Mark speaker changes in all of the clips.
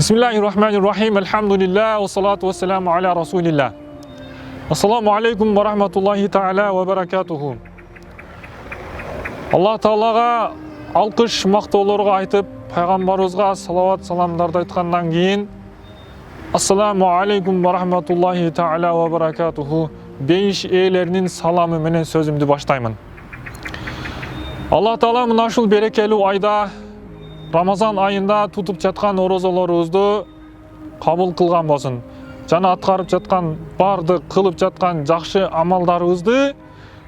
Speaker 1: Bismillahirrahmanirrahim. Elhamdülillah ve salatu ve selamu ala Resulillah. Assalamu alaikum ve rahmatullahi ta'ala ve berekatuhu. Allah Ta'alaga alkış maqtoolorgo aytıp, Peygamberibizga salavat salamdарды aytkandan keyin Assalamu alaikum ve rahmatullahi ta'ala ve berekatuhu deyiş eelerinin salamı menen sözümdü baştayman. Allah Ta'ala mına ушул берекелүү ayda Ramazan ayında tutup жаткан орозолорубузду кабыл кылган болсун. Жана аткарып жаткан бардык кылып жаткан жакшы амалдарыбызды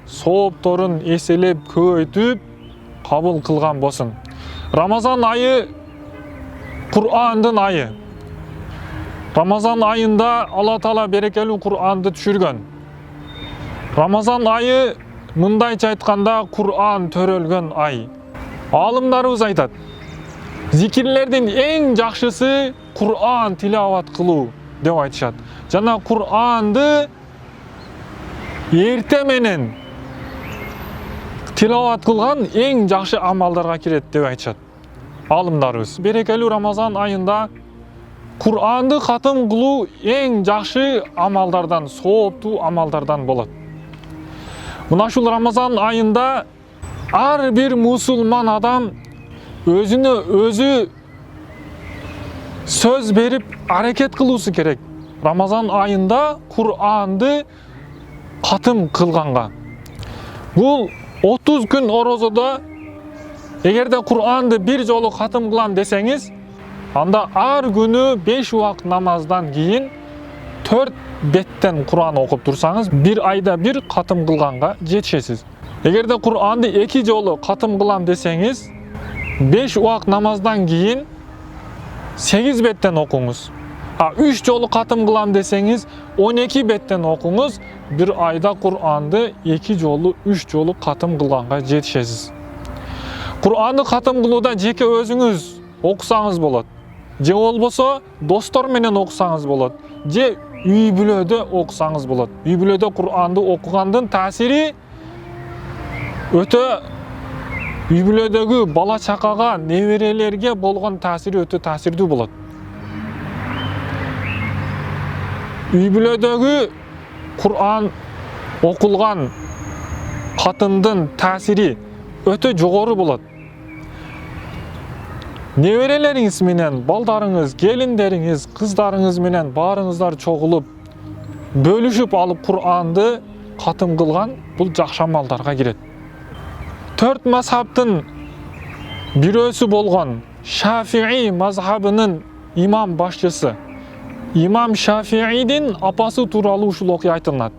Speaker 1: соопторун эселеп көбөйтүп кабыл кылган болсун. Ramazan ayı Kur'andын ayı. Ramazan ayında Allah Taala берекелүү Kur'anды түшүргөн. Ramazan ayı мындайча айтканда Kur'an төрөлгөн ay. Алымдарыбыз айтат. Zikirlerden en жақшысы Kur'an tilavat kılуу деп айтышат. Жана Kur'anды эрте менен тилават кылган эң жакшы амалдарга кирет деп айтышат алымдарыбыз. Берекелүү Рамазан айында Kur'anды катым кылуу эң жакшы амалдардан, сооптуу амалдардан болот. Мына ушул Рамазан айында ар бир мусулман адам өзүнө өзү сөз берип аракет кылуусу керек. Рамазан айында Kur'anды катым кылганга. Бул 30 күн орозодо эгерде Kur'anды бир жолу катым кылам десеңиз, анда ар күнү 5 убакыт намаздан кийин 4 беттен Kur'an окуп турсаңыз, бир айда бир катым кылганга жетишесиз. Эгерде Kur'anды 2 жолу катым кылам десеңиз, 5 убакыт намаздан кийин 8 беттен окуңуз. 3 жолу катым кылам десеңиз, 12 беттен окуңуз. Bir ayda Kur'an'ды 2 жолу, 3 жолу катым кылганга жетишесиз. Kur'an'ды катым кылууда жеке өзүңүз окусаңыз болот. Же болбосо достор менен окусаңыз болот. Же үй бүлөдө окусаңыз болот. Үй бүлөдө Kur'an'ды окугандын таасири өтө үй бүлөдөгү бала чакага, неберелерге болгон таасири өтө таасирдүү болот. Үй бүлөдөгү Kur'an окулган катымдын таасири өтө жогору болот. Неберелериңиз менен, балдарыңыз, келиндериңиз, кыздарыңыз менен баарыңыздар чогулуп, бөлүшүп алып Kur'an'ды катым кылган бул жакшы амалдарга кирет. 4 мазхабтын бирөөсү болгон Шафии мазхабынын имам башчысы Имам Шафиидин апасы тууралуу ушул окуя айтылат.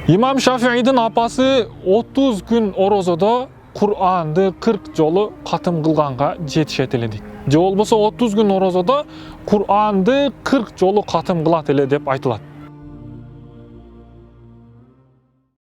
Speaker 1: Имам Шафиидин апасы 30 күн орозодо Kur'an'ды 40 жолу катым кылганга жетишет эле дейт. Же болбосо 30 күн орозодо Kur'an'ды 40 жолу катым кылат эле деп айтылат.